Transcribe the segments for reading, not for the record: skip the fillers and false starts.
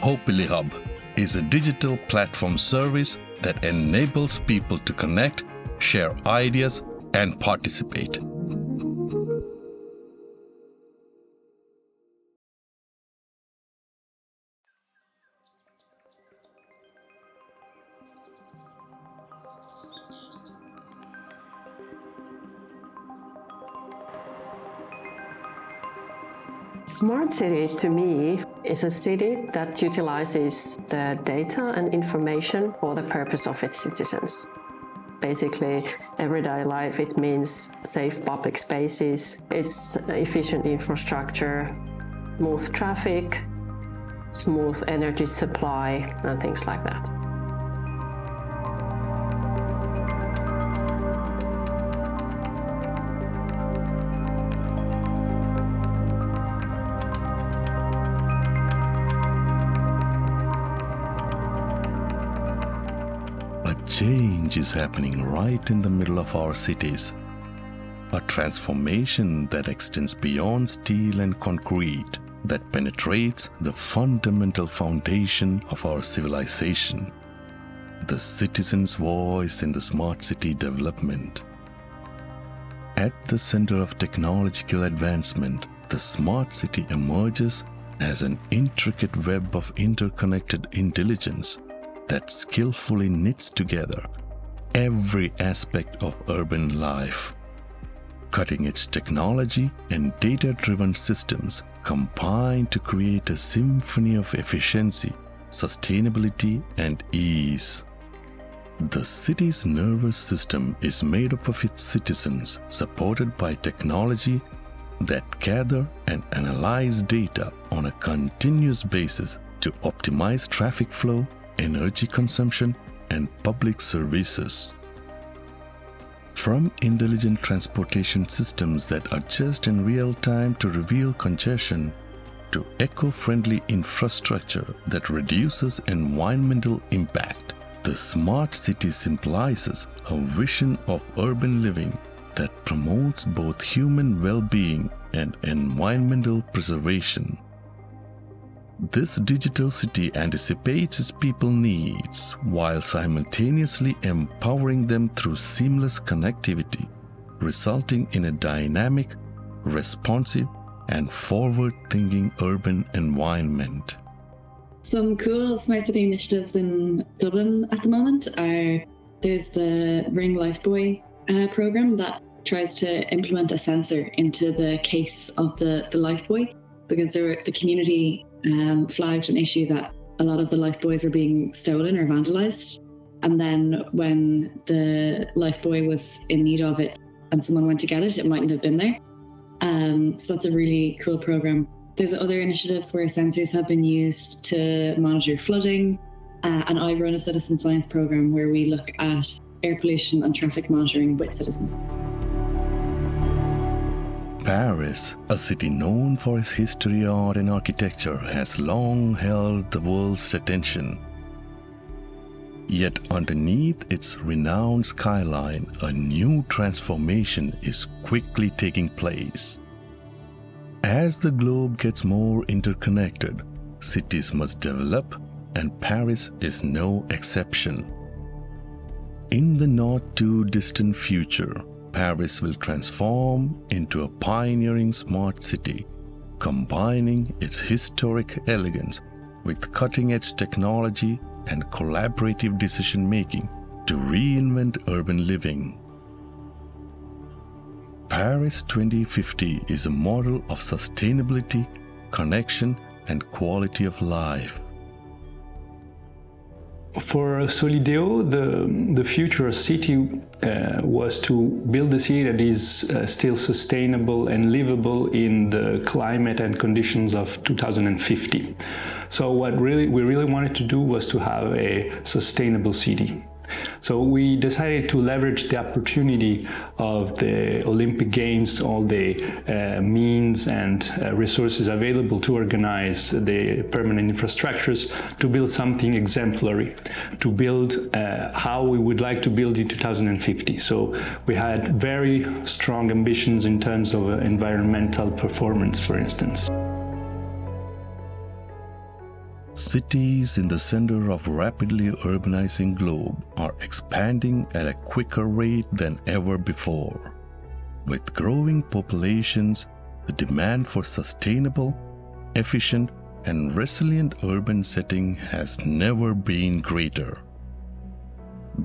PopuliHub is a digital platform service that enables people to connect, share ideas, and participate. Smart city, to me, is a city that utilizes the data and information for the purpose of its citizens. Basically, everyday life, it means safe public spaces, it's efficient infrastructure, smooth traffic, smooth energy supply, and things like that. A change is happening right in the middle of our cities. A transformation that extends beyond steel and concrete, that penetrates the fundamental foundation of our civilization. The citizen's voice in the smart city development. At the center of technological advancement, the smart city emerges as an intricate web of interconnected intelligence that skillfully knits together every aspect of urban life. Cutting-edge technology and data-driven systems combine to create a symphony of efficiency, sustainability, and ease. The city's nervous system is made up of its citizens, supported by technology that gather and analyze data on a continuous basis to optimize traffic flow, energy consumption, and public services. From intelligent transportation systems that adjust in real time to reveal congestion, to eco-friendly infrastructure that reduces environmental impact, the smart city symbolizes a vision of urban living that promotes both human well-being and environmental preservation. This digital city anticipates its people's needs while simultaneously empowering them through seamless connectivity, resulting in a dynamic, responsive, and forward-thinking urban environment. Some cool smart city initiatives in Dublin at the moment are there's the Ring Lifebuoy program that tries to implement a sensor into the case of the Lifebuoy, because the community flagged an issue that a lot of the Lifebuoys were being stolen or vandalized. And then when the Lifebuoy was in need of it and someone went to get it, it mightn't have been there. So that's a really cool program. There's other initiatives where sensors have been used to monitor flooding. And I run a citizen science program where we look at air pollution and traffic monitoring with citizens. Paris, a city known for its history, art, and architecture, has long held the world's attention. Yet underneath its renowned skyline, a new transformation is quickly taking place. As the globe gets more interconnected, cities must develop, and Paris is no exception. In the not too distant future, Paris will transform into a pioneering smart city, combining its historic elegance with cutting-edge technology and collaborative decision-making to reinvent urban living. Paris 2050 is a model of sustainability, connection, and quality of life. For Solideo, the future city was to build a city that is still sustainable and livable in the climate and conditions of 2050. So what we really wanted to do was to have a sustainable city. So we decided to leverage the opportunity of the Olympic Games, all the means and resources available to organize the permanent infrastructures, to build something exemplary, to build how we would like to build in 2050. So we had very strong ambitions in terms of environmental performance, for instance. Cities in the center of rapidly urbanizing globe are expanding at a quicker rate than ever before. With growing populations, the demand for sustainable, efficient, and resilient urban setting has never been greater.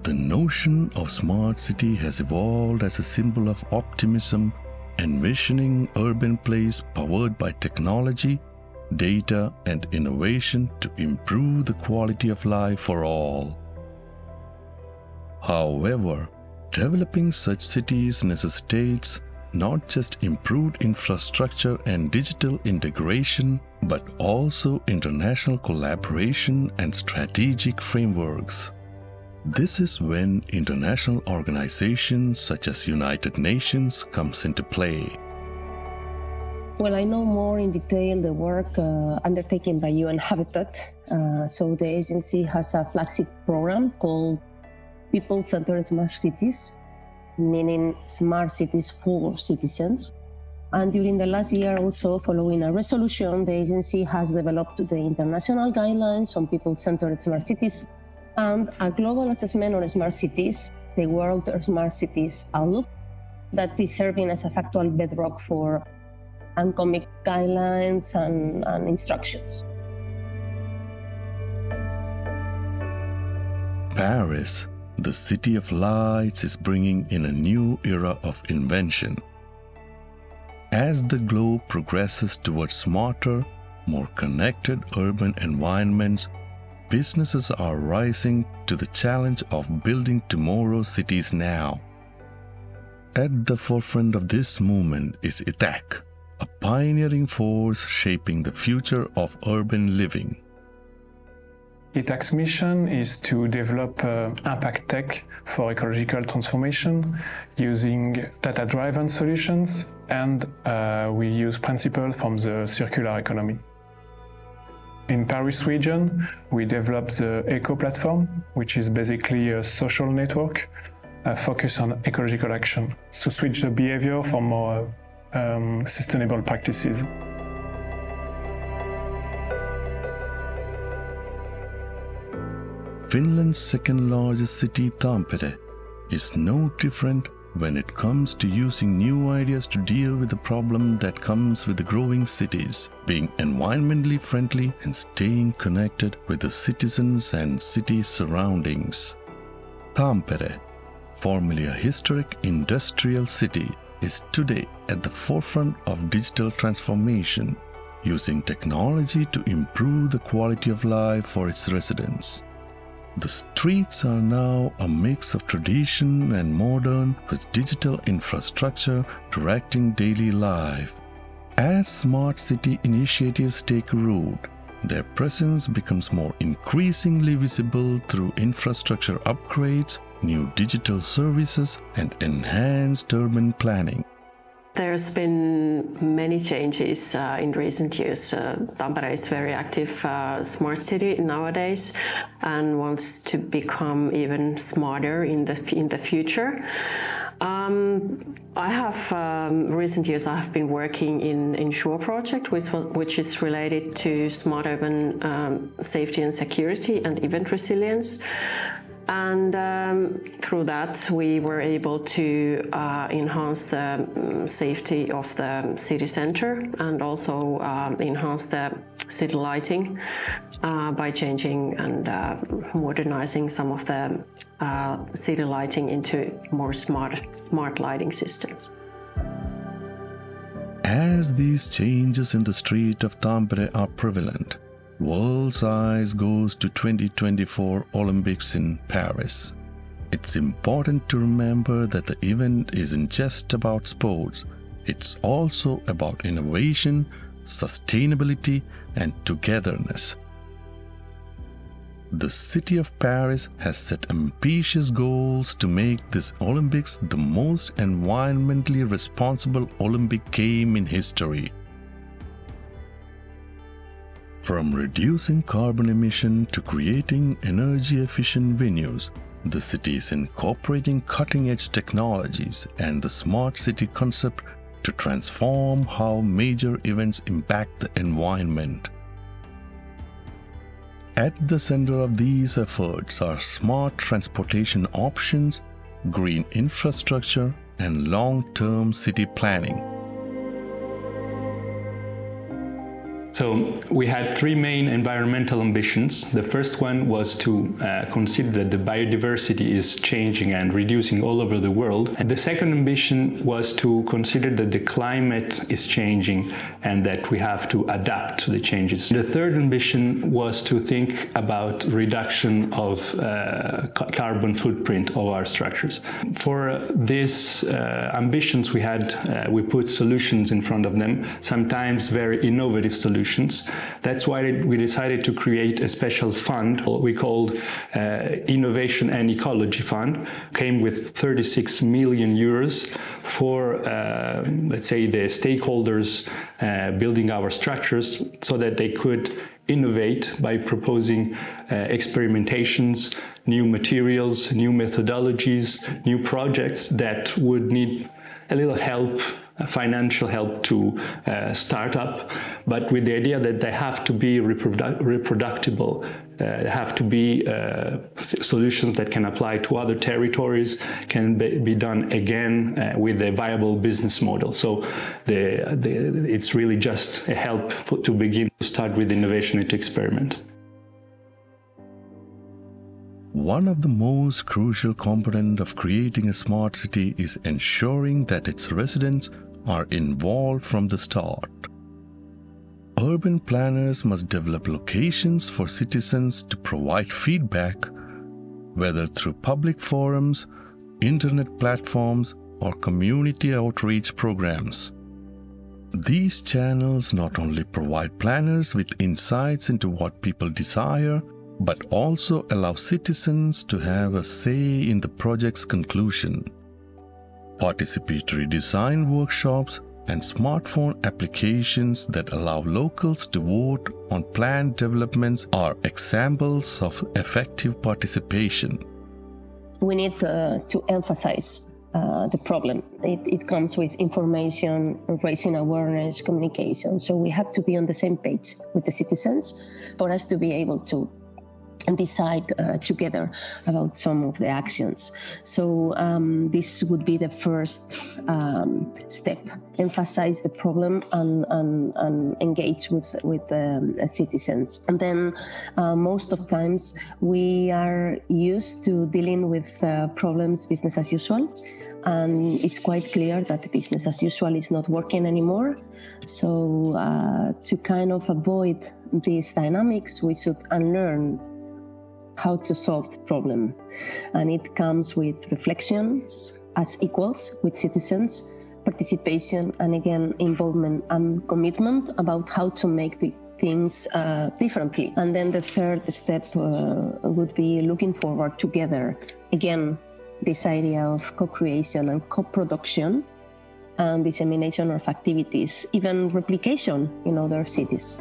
The notion of smart city has evolved as a symbol of optimism, envisioning urban place powered by technology, data, and innovation to improve the quality of life for all. However, developing such cities necessitates not just improved infrastructure and digital integration, but also international collaboration and strategic frameworks. This is when international organizations such as United Nations comes into play. Well, I know more in detail the work undertaken by UN Habitat. So the agency has a flagship program called People-Centered Smart Cities, meaning smart cities for citizens. And during the last year also, following a resolution, the agency has developed the international guidelines on people-centered smart cities and a global assessment on smart cities, the World Smart Cities Outlook, that is serving as a factual bedrock for oncoming guidelines and instructions. Paris, the city of lights, is bringing in a new era of invention. As the globe progresses towards smarter, more connected urban environments, businesses are rising to the challenge of building tomorrow's cities now. At the forefront of this movement is ITAC, a pioneering force shaping the future of urban living. ITAC's mission is to develop impact tech for ecological transformation using data-driven solutions, and we use principles from the circular economy. In Paris region, we developed the Eco Platform, which is basically a social network focused on ecological action to switch the behavior for more sustainable practices. Finland's second largest city, Tampere, is no different when it comes to using new ideas to deal with the problem that comes with the growing cities, being environmentally friendly and staying connected with the citizens and city surroundings. Tampere, formerly a historic industrial city, is today at the forefront of digital transformation, using technology to improve the quality of life for its residents. The streets are now a mix of tradition and modern, with digital infrastructure directing daily life. As smart city initiatives take root, their presence becomes more increasingly visible through infrastructure upgrades, new digital services, and enhanced urban planning. There's been many changes in recent years. Tampere is very active smart city nowadays and wants to become even smarter in the future. I have recent years I have been working in SURE project, which is related to smart urban safety and security and event resilience. And through that, we were able to enhance the safety of the city center and also enhance the city lighting by changing and modernizing some of the city lighting into more smart lighting systems. As these changes in the street of Tampere are prevalent, world's eyes goes to 2024 Olympics in Paris. It's important to remember that the event isn't just about sports, it's also about innovation, sustainability, and togetherness. The city of Paris has set ambitious goals to make this Olympics the most environmentally responsible Olympic game in history. From reducing carbon emission to creating energy-efficient venues, the city is incorporating cutting-edge technologies and the smart city concept to transform how major events impact the environment. At the center of these efforts are smart transportation options, green infrastructure, and long-term city planning. So we had three main environmental ambitions. The first one was to consider that the biodiversity is changing and reducing all over the world. And the second ambition was to consider that the climate is changing and that we have to adapt to the changes. The third ambition was to think about reduction of carbon footprint of our structures. For these ambitions we put solutions in front of them, sometimes very innovative solutions. That's why we decided to create a special fund we called Innovation and Ecology Fund. Came with 36 million euros for, let's say, the stakeholders building our structures so that they could innovate by proposing experimentations, new materials, new methodologies, new projects that would need a little help, financial help to start up, but with the idea that they have to be reproducible, have to be solutions that can apply to other territories, can be done again with a viable business model. So it's really just a help to begin to start with innovation and to experiment. One of the most crucial components of creating a smart city is ensuring that its residents are involved from the start. Urban planners must develop locations for citizens to provide feedback, whether through public forums, internet platforms, or community outreach programs. These channels not only provide planners with insights into what people desire, but also allow citizens to have a say in the project's conclusion. Participatory design workshops and smartphone applications that allow locals to vote on planned developments are examples of effective participation. We need to emphasize the problem. It comes with information, raising awareness, communication. So we have to be on the same page with the citizens for us to be able to decide together about some of the actions. So this would be the first step: emphasize the problem and engage with citizens. And then most of times we are used to dealing with problems business as usual. And it's quite clear that the business as usual is not working anymore. So to kind of avoid these dynamics, we should unlearn how to solve the problem. And it comes with reflections as equals with citizens, participation, and again, involvement and commitment about how to make the things differently. And then the third step would be looking forward together. Again, this idea of co-creation and co-production and dissemination of activities, even replication in other cities.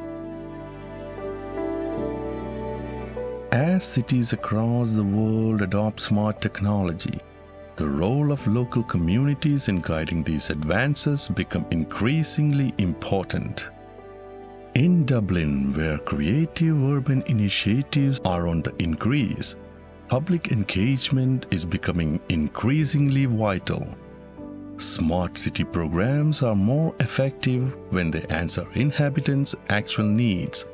As cities across the world adopt smart technology, the role of local communities in guiding these advances become increasingly important. In Dublin, where creative urban initiatives are on the increase, public engagement is becoming increasingly vital. Smart city programs are more effective when they answer inhabitants' actual needs.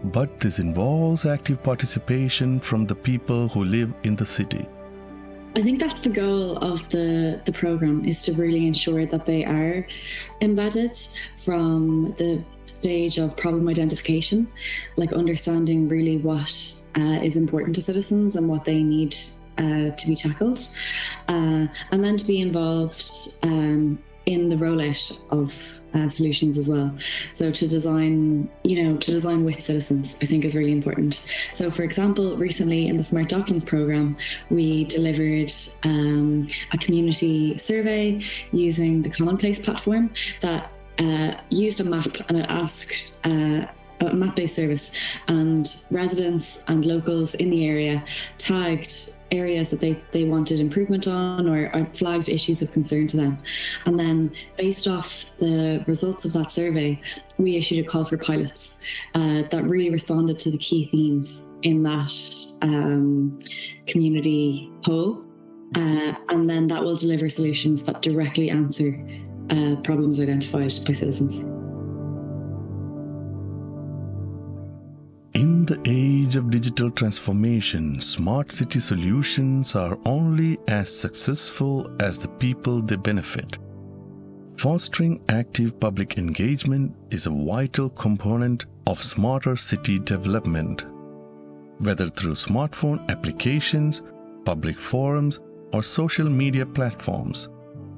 But this involves active participation from the people who live in the city. I think that's the goal of the program, is to really ensure that they are embedded from the stage of problem identification, like understanding really what is important to citizens and what they need to be tackled, and then to be involved in the rollout of solutions as well. So to design with citizens, I think is really important. So for example, recently in the Smart Documents program, we delivered a community survey using the Commonplace platform that used a map, and it asked map-based service, and residents and locals in the area tagged areas that they wanted improvement on or flagged issues of concern to them. And then based off the results of that survey, we issued a call for pilots that really responded to the key themes in that community poll. And then that will deliver solutions that directly answer problems identified by citizens. In the age of digital transformation, smart city solutions are only as successful as the people they benefit. Fostering active public engagement is a vital component of smarter city development. Whether through smartphone applications, public forums, or social media platforms,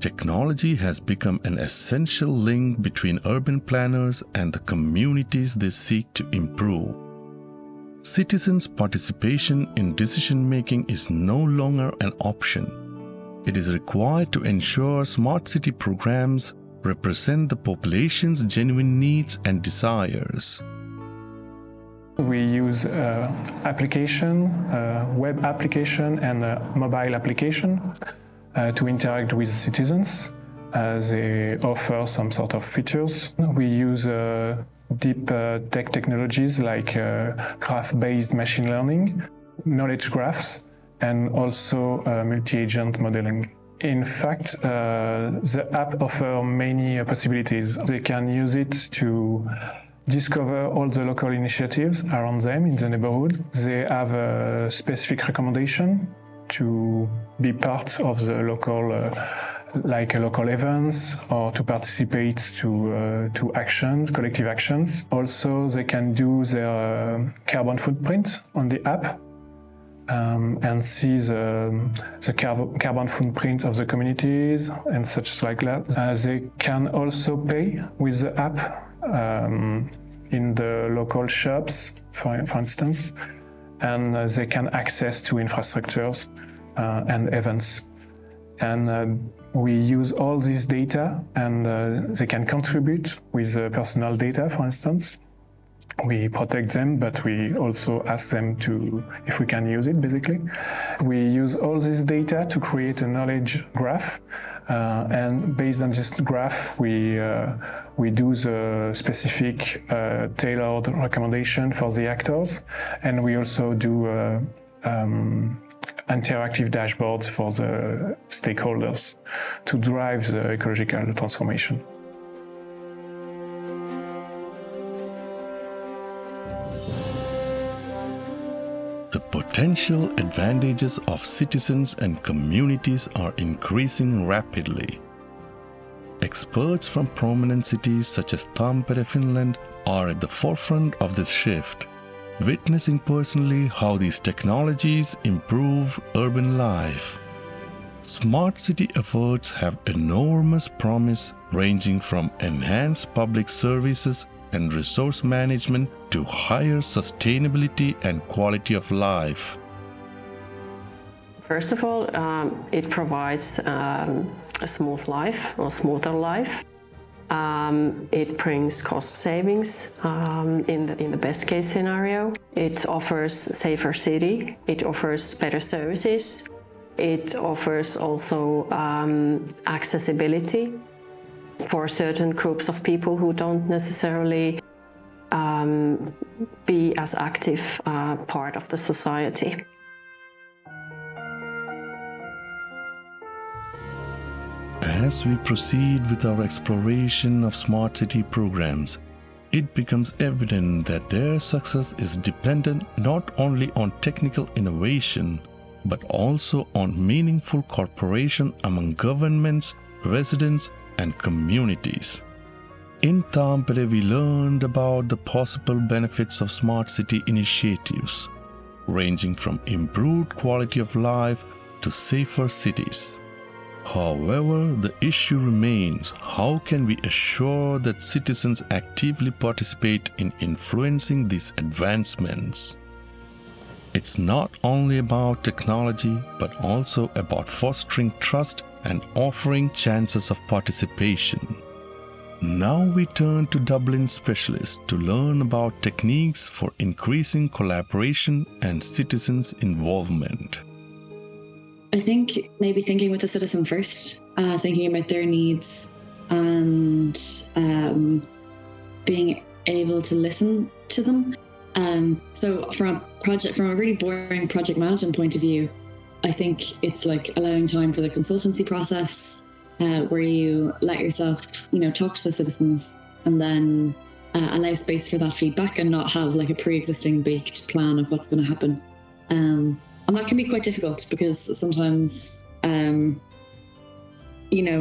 technology has become an essential link between urban planners and the communities they seek to improve. Citizens' participation in decision-making is no longer an option. It is required to ensure smart city programs represent the population's genuine needs and desires. We use application, web application and mobile application to interact with citizens. They offer some sort of features. We use deep tech technologies like graph-based machine learning, knowledge graphs, and also multi-agent modeling. In fact, the app offers many possibilities. They can use it to discover all the local initiatives around them in the neighborhood. They have a specific recommendation to be part of the local local events or to participate to actions, collective actions. Also, they can do their carbon footprint on the app and see the carbon footprint of the communities and such like that. They can also pay with the app in the local shops, for instance, and they can access to infrastructures and events. And we use all this data, and they can contribute with personal data, for instance. We protect them, but we also ask them if we can use it, basically. We use all this data to create a knowledge graph, and based on this graph, we do the specific tailored recommendation for the actors, and we also do interactive dashboards for the stakeholders to drive the ecological transformation. The potential advantages of citizens and communities are increasing rapidly. Experts from prominent cities such as Tampere, Finland, are at the forefront of this shift, witnessing personally how these technologies improve urban life. Smart city efforts have enormous promise, ranging from enhanced public services and resource management to higher sustainability and quality of life. First of all, it provides a smooth life or smoother life. It brings cost savings in the best case scenario. It offers safer city. It offers better services. It offers also accessibility for certain groups of people who don't necessarily be as active part of the society. As we proceed with our exploration of smart city programs, it becomes evident that their success is dependent not only on technical innovation, but also on meaningful cooperation among governments, residents, and communities. In Tampere, we learned about the possible benefits of smart city initiatives, ranging from improved quality of life to safer cities. However, the issue remains: how can we assure that citizens actively participate in influencing these advancements? It's not only about technology, but also about fostering trust and offering chances of participation. Now we turn to Dublin specialists to learn about techniques for increasing collaboration and citizens' involvement. I think maybe thinking with the citizen first, thinking about their needs and being able to listen to them. So from a really boring project management point of view, I think it's like allowing time for the consultancy process, where you let yourself, talk to the citizens and then allow space for that feedback and not have like a pre-existing baked plan of what's going to happen. And that can be quite difficult because sometimes,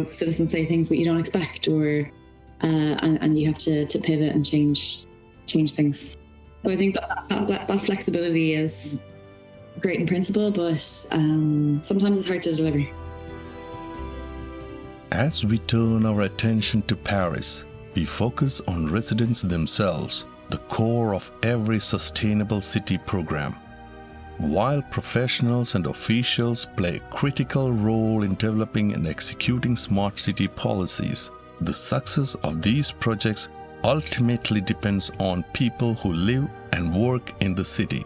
citizens say things that you don't expect, or and you have to pivot and change things. So I think that flexibility is great in principle, but sometimes it's hard to deliver. As we turn our attention to Paris, we focus on residents themselves, the core of every sustainable city program. While professionals and officials play a critical role in developing and executing smart city policies, the success of these projects ultimately depends on people who live and work in the city.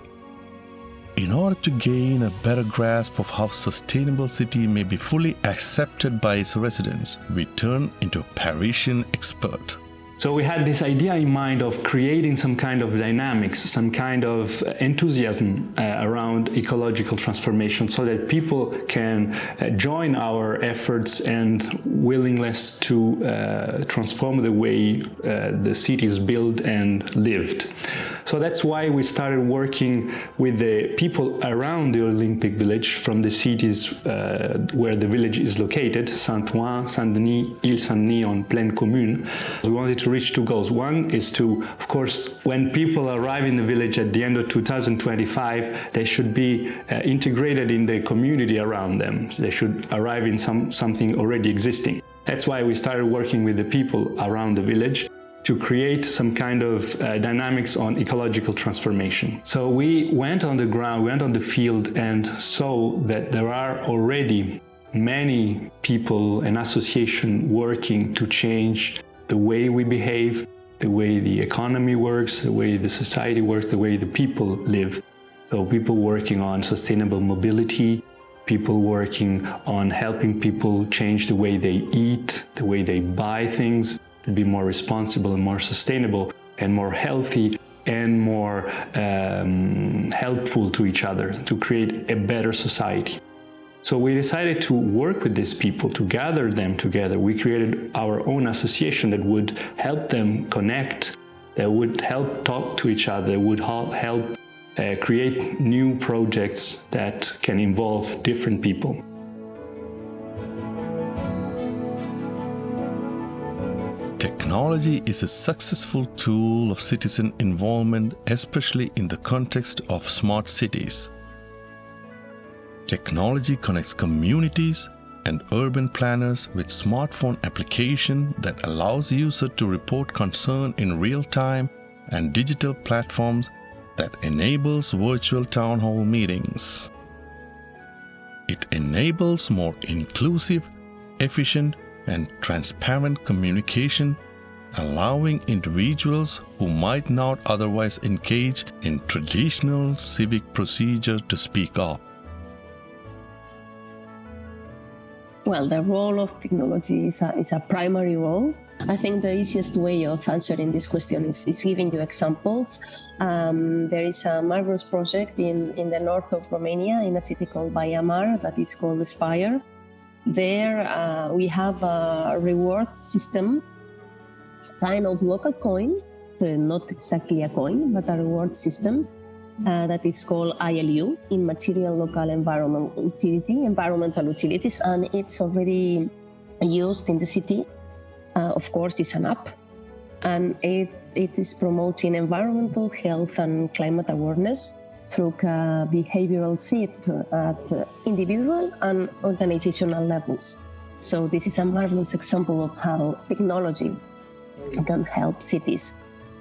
In order to gain a better grasp of how sustainable city may be fully accepted by its residents, we turn into a Parisian expert. So we had this idea in mind of creating some kind of dynamics, some kind of enthusiasm around ecological transformation, so that people can join our efforts and willingness to transform the way the city is built and lived. So that's why we started working with the people around the Olympic Village, from the cities where the village is located, Saint-Ouen, Saint-Denis, Ile-Saint-Denis on Plaine Commune. We wanted to reach two goals. One is to, of course, when people arrive in the village at the end of 2025, they should be integrated in the community around them. They should arrive in something already existing. That's why we started working with the people around the village to create some kind of dynamics on ecological transformation. So we went on the ground, went on the field, and saw that there are already many people and associations working to change the way we behave, the way the economy works, the way the society works, the way the people live. So people working on sustainable mobility, people working on helping people change the way they eat, the way they buy things, to be more responsible and more sustainable and more healthy and more helpful to each other, to create a better society. So we decided to work with these people, to gather them together. We created our own association that would help them connect, that would help talk to each other, would help create new projects that can involve different people. Technology is a successful tool of citizen involvement, especially in the context of smart cities. Technology connects communities and urban planners with smartphone application that allows users to report concern in real time, and digital platforms that enables virtual town hall meetings. It enables more inclusive, efficient, and transparent communication, allowing individuals who might not otherwise engage in traditional civic procedure to speak up. Well, the role of technology is a primary role. I think the easiest way of answering this question is giving you examples. There is a marvelous project in the north of Romania, in a city called Baia Mare, that is called Aspire. There we have a reward system, kind of local coin, not exactly a coin, but a reward system that is called ILU, Immaterial Local Environmental Utilities, and it's already used in the city. Of course, it's an app, and it is promoting environmental health and climate awareness through behavioral shift at individual and organizational levels. So this is a marvelous example of how technology can help cities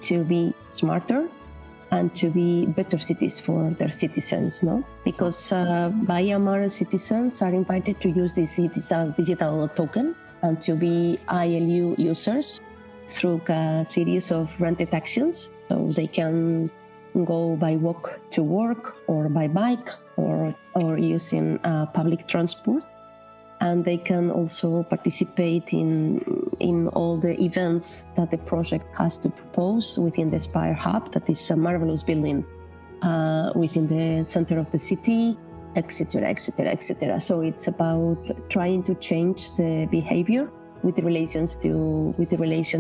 to be smarter and to be better cities for their citizens, no? Because Baia Mare citizens are invited to use this digital token and to be ILU users through a series of rented actions. So they can go by walk to work or by bike or using public transport. And they can also participate in all the events that the project has to propose within the SmartHub. That is a marvelous building within the center of the city, etc., etc., etc. So it's about trying to change the behavior with the relation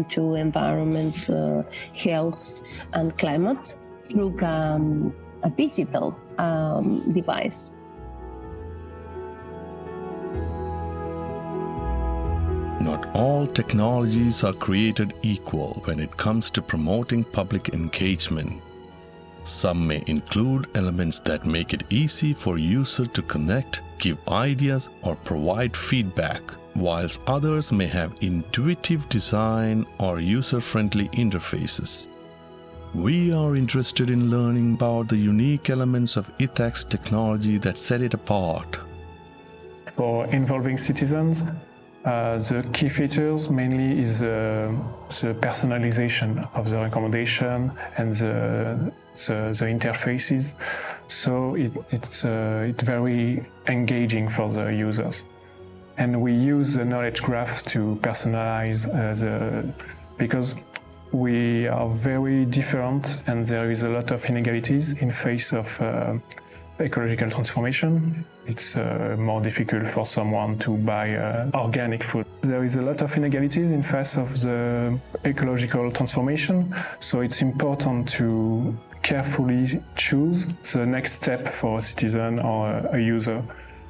to environment, health, and climate through a digital device. Not all technologies are created equal when it comes to promoting public engagement. Some may include elements that make it easy for users to connect, give ideas, or provide feedback, whilst others may have intuitive design or user-friendly interfaces. We are interested in learning about the unique elements of ETHAC's technology that set it apart. For involving citizens, the key features mainly is the personalization of the recommendation and the interfaces. So it's very engaging for the users. And we use the knowledge graphs to personalize because we are very different and there is a lot of inegalities in face of ecological transformation. It's more difficult for someone to buy organic food. There is a lot of inegalities in face of the ecological transformation, so it's important to carefully choose the next step for a citizen or a user,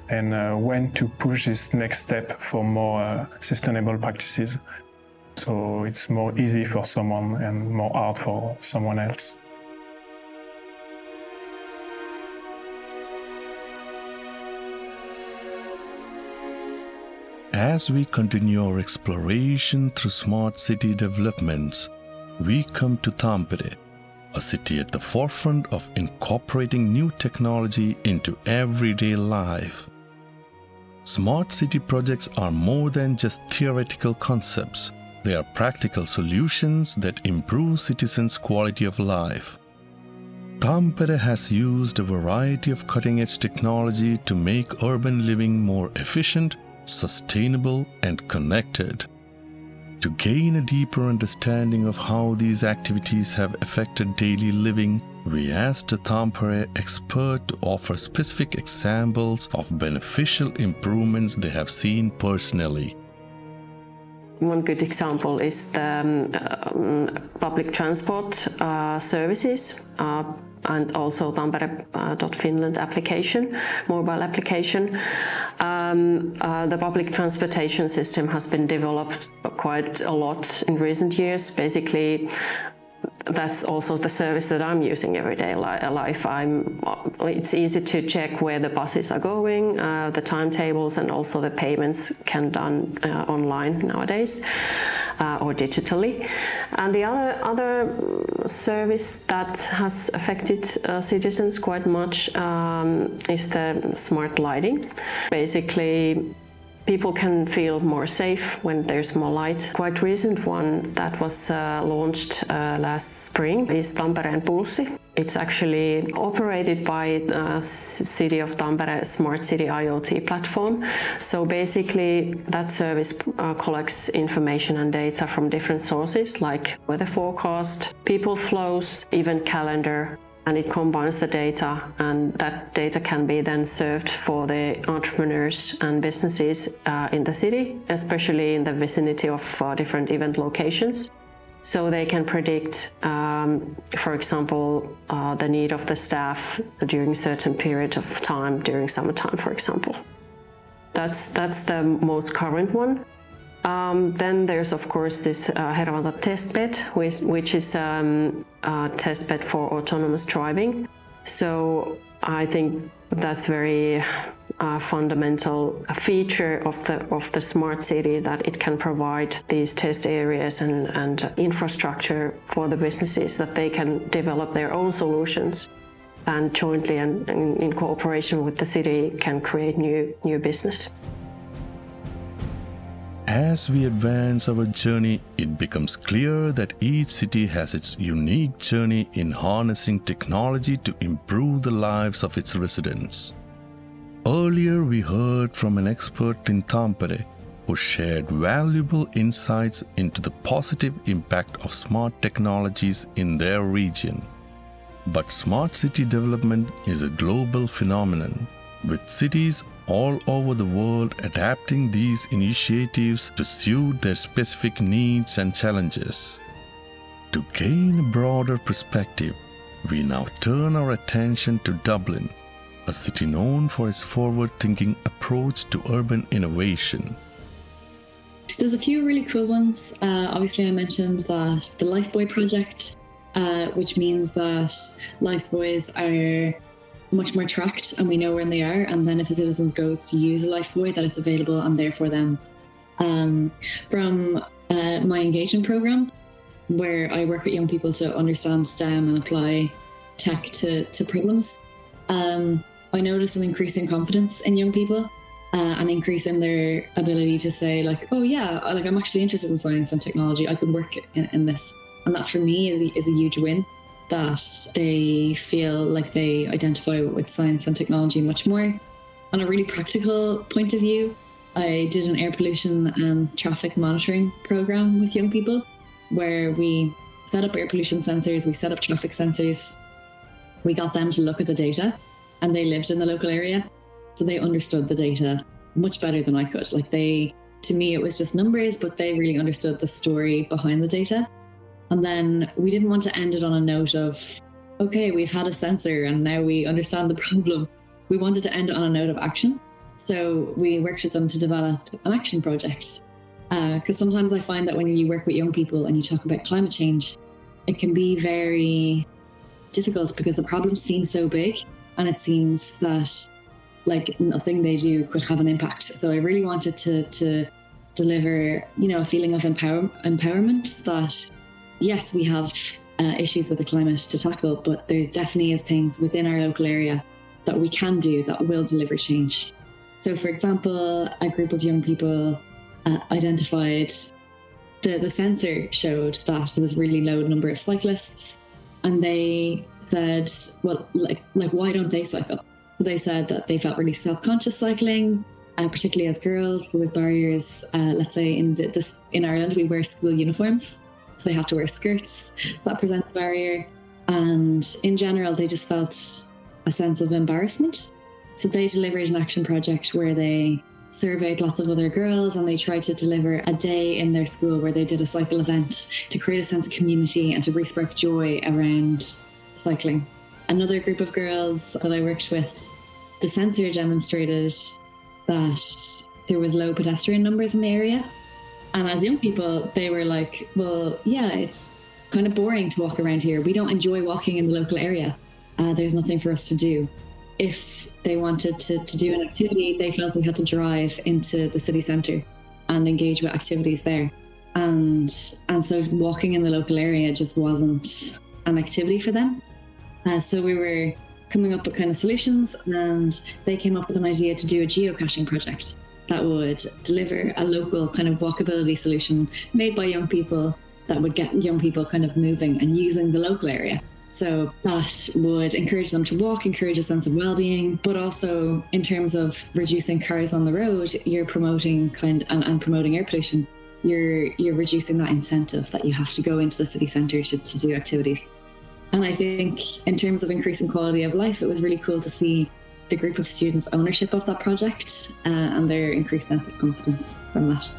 and when to push this next step for more sustainable practices. So it's more easy for someone and more hard for someone else. As we continue our exploration through smart city developments, we come to Tampere, a city at the forefront of incorporating new technology into everyday life. Smart city projects are more than just theoretical concepts. They are practical solutions that improve citizens' quality of life. Tampere has used a variety of cutting-edge technology to make urban living more efficient, sustainable, and connected. To gain a deeper understanding of how these activities have affected daily living, we asked a Tampere expert to offer specific examples of beneficial improvements they have seen personally. One good example is the public transport services and also Tampere.Finland application, mobile application. The public transportation system has been developed quite a lot in recent years. Basically, that's also the service that I'm using everyday life. It's easy to check where the buses are going, the timetables, and also the payments can be done online nowadays or digitally. And the other service that has affected citizens quite much is the smart lighting. Basically, people can feel more safe when there's more light. Quite recent one that was launched last spring is Tampereen Pulssi. It's actually operated by the City of Tampere Smart City IoT platform. So basically that service collects information and data from different sources like weather forecast, people flows, event calendar, and it combines the data, and that data can be then served for the entrepreneurs and businesses in the city, especially in the vicinity of different event locations. So they can predict, for example, the need of the staff during a certain period of time, during summertime, for example. That's the most current one. Then there's of course this Hervanta testbed, which is a testbed for autonomous driving. So I think that's very fundamental feature of the smart city, that it can provide these test areas and infrastructure for the businesses, that they can develop their own solutions and jointly and in cooperation with the city can create new business. As we advance our journey, it becomes clear that each city has its unique journey in harnessing technology to improve the lives of its residents. Earlier, we heard from an expert in Tampere who shared valuable insights into the positive impact of smart technologies in their region. But smart city development is a global phenomenon, with cities all over the world adapting these initiatives to suit their specific needs and challenges. To gain a broader perspective, we now turn our attention to Dublin, a city known for its forward-thinking approach to urban innovation. There's a few really cool ones. Obviously, I mentioned that the Lifeboy project, which means that Lifeboys are much more tracked and we know where they are, and then if a citizen goes to use a Lifeboy, that it's available and there for them. From my engagement program, where I work with young people to understand STEM and apply tech to problems, I noticed an increase in confidence in young people, an increase in their ability to say like, oh yeah, like I'm actually interested in science and technology, I could work in this. And that for me is a huge win, that they feel like they identify with science and technology much more. On a really practical point of view, I did an air pollution and traffic monitoring program with young people, where we set up air pollution sensors, we set up traffic sensors, we got them to look at the data, and they lived in the local area, so they understood the data much better than I could. Like to me, it was just numbers, but they really understood the story behind the data. And then we didn't want to end it on a note of, okay, we've had a sensor and now we understand the problem. We wanted to end it on a note of action. So we worked with them to develop an action project. Because sometimes I find that when you work with young people and you talk about climate change, it can be very difficult because the problem seems so big and it seems that like nothing they do could have an impact. So I really wanted to deliver, a feeling of empowerment that yes, we have issues with the climate to tackle, but there definitely is things within our local area that we can do that will deliver change. So for example, a group of young people identified the sensor showed that there was a really low number of cyclists, and they said, well, like why don't they cycle? They said that they felt really self-conscious cycling, particularly as girls. There was barriers. Let's say in Ireland we wear school uniforms, so they have to wear skirts. So that presents a barrier, and in general they just felt a sense of embarrassment. So they delivered an action project where they surveyed lots of other girls and they tried to deliver a day in their school where they did a cycle event to create a sense of community and to re-spark joy around cycling. Another group of girls that I worked with, the sensor demonstrated that there was low pedestrian numbers in the area. And as young people, they were like, well, yeah, it's kind of boring to walk around here. We don't enjoy walking in the local area. There's nothing for us to do. If they wanted to do an activity, they felt they had to drive into the city centre and engage with activities there. And so walking in the local area just wasn't an activity for them. So we were coming up with kind of solutions, and they came up with an idea to do a geocaching project that would deliver a local kind of walkability solution made by young people that would get young people kind of moving and using the local area. So that would encourage them to walk, encourage a sense of well-being, but also in terms of reducing cars on the road, you're promoting and promoting air pollution. You're reducing that incentive that you have to go into the city centre to do activities. And I think in terms of increasing quality of life, it was really cool to see the group of students' ownership of that project and their increased sense of confidence from that.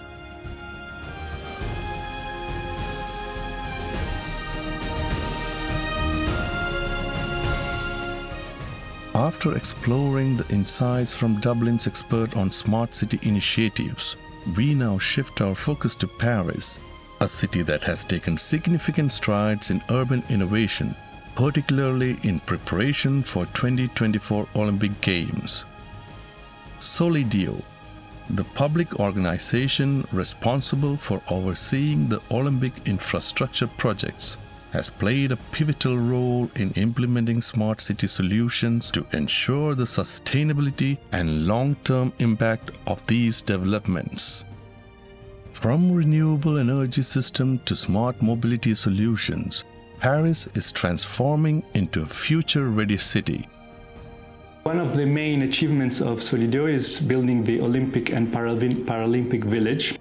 After exploring the insights from Dublin's expert on smart city initiatives, we now shift our focus to Paris, a city that has taken significant strides in urban innovation, particularly in preparation for 2024 Olympic Games. Solidio, the public organization responsible for overseeing the Olympic infrastructure projects, has played a pivotal role in implementing smart city solutions to ensure the sustainability and long-term impact of these developments. From renewable energy system to smart mobility solutions, Paris is transforming into a future-ready city. One of the main achievements of Solideo is building the Olympic and Paralympic village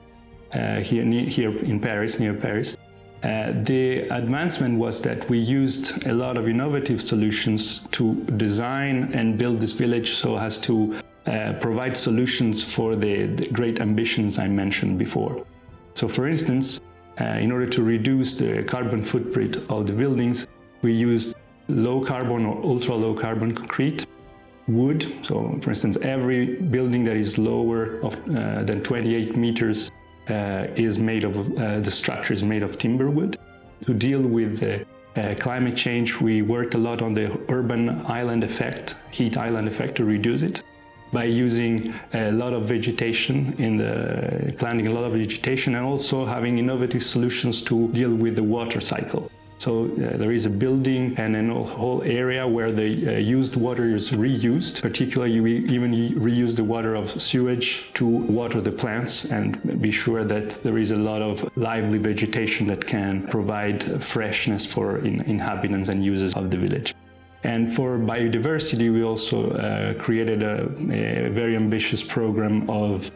here in Paris, near Paris. The advancement was that we used a lot of innovative solutions to design and build this village so as to provide solutions for the great ambitions I mentioned before. So for instance, in order to reduce the carbon footprint of the buildings, we used low carbon or ultra low carbon concrete, wood. So for instance, every building that is lower than 28 meters is made of, the structure is made of timber wood. To deal with the climate change, we worked a lot on the urban island effect, heat island effect, to reduce it by using a lot of vegetation planting a lot of vegetation, and also having innovative solutions to deal with the water cycle. So there is a building and a whole area where the used water is reused. Particularly, we even reuse the water of sewage to water the plants and be sure that there is a lot of lively vegetation that can provide freshness for inhabitants and users of the village. And for biodiversity, we also created a very ambitious program of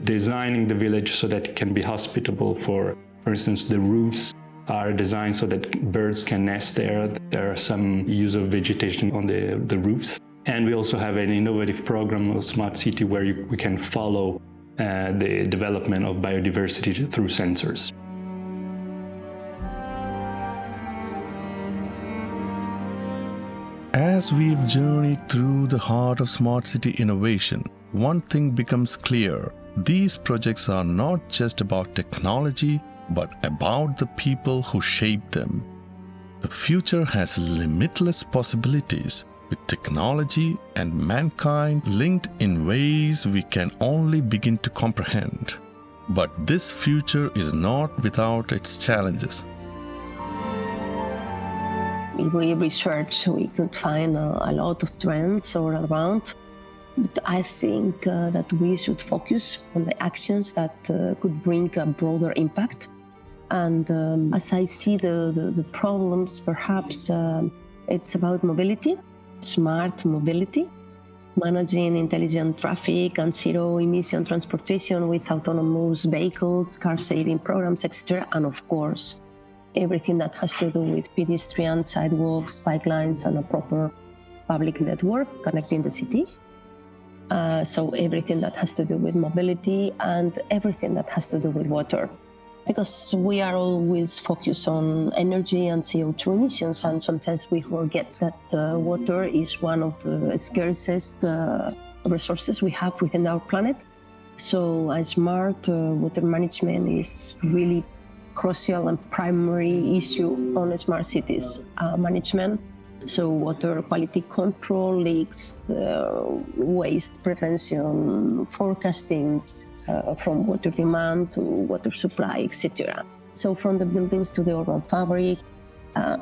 designing the village so that it can be hospitable for instance, the roofs are designed so that birds can nest there. There are some use of vegetation on the roofs. And we also have an innovative program of Smart City where we can follow the development of biodiversity through sensors. As we've journeyed through the heart of smart city innovation, one thing becomes clear. These projects are not just about technology, but about the people who shape them. The future has limitless possibilities, with technology and mankind linked in ways we can only begin to comprehend. But this future is not without its challenges. If we research, we could find a lot of trends all around. But I think that we should focus on the actions that could bring a broader impact. And as I see the problems, perhaps it's about mobility, smart mobility, managing intelligent traffic and zero-emission transportation with autonomous vehicles, car-sharing programs, etc. And of course, everything that has to do with pedestrians, sidewalks, bike lines, and a proper public network connecting the city. So everything that has to do with mobility and everything that has to do with water. Because we are always focused on energy and CO2 emissions, and sometimes we forget that water is one of the scarcest resources we have within our planet. So a smart water management is really crucial and primary issue on smart cities management. So water quality control, leaks, waste prevention, forecasting from water demand to water supply, etc. So from the buildings to the urban fabric,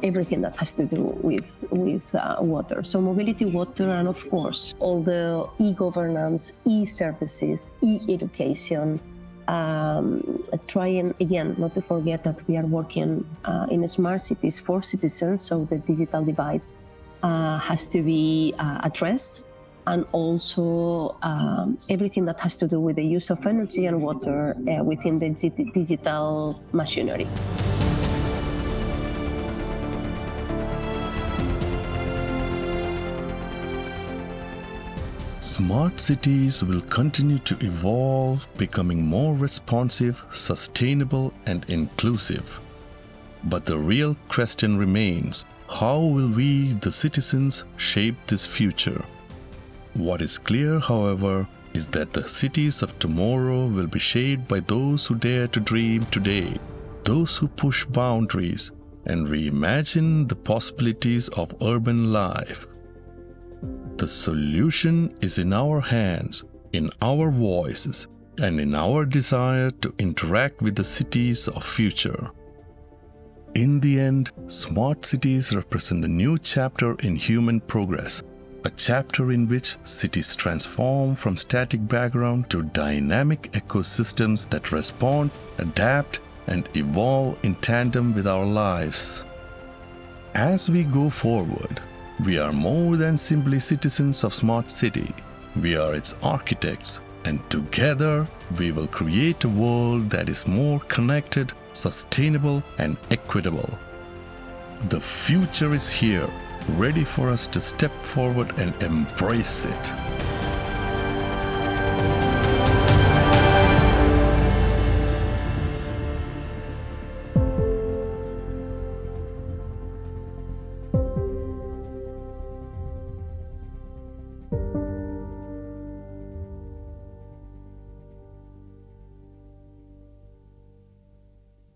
everything that has to do with water. So mobility, water, and of course, all the e-governance, e-services, e-education. Trying again not to forget that we are working in smart cities for citizens, so the digital divide has to be addressed, and also everything that has to do with the use of energy and water within the digital machinery. Smart cities will continue to evolve, becoming more responsive, sustainable, and inclusive. But the real question remains, how will we, the citizens, shape this future? What is clear, however, is that the cities of tomorrow will be shaped by those who dare to dream today, those who push boundaries and reimagine the possibilities of urban life. The solution is in our hands, in our voices, and in our desire to interact with the cities of future. In the end, smart cities represent a new chapter in human progress, a chapter in which cities transform from static background to dynamic ecosystems that respond, adapt, and evolve in tandem with our lives. As we go forward, we are more than simply citizens of Smart City. We are its architects, and together we will create a world that is more connected, sustainable, and equitable. The future is here, ready for us to step forward and embrace it.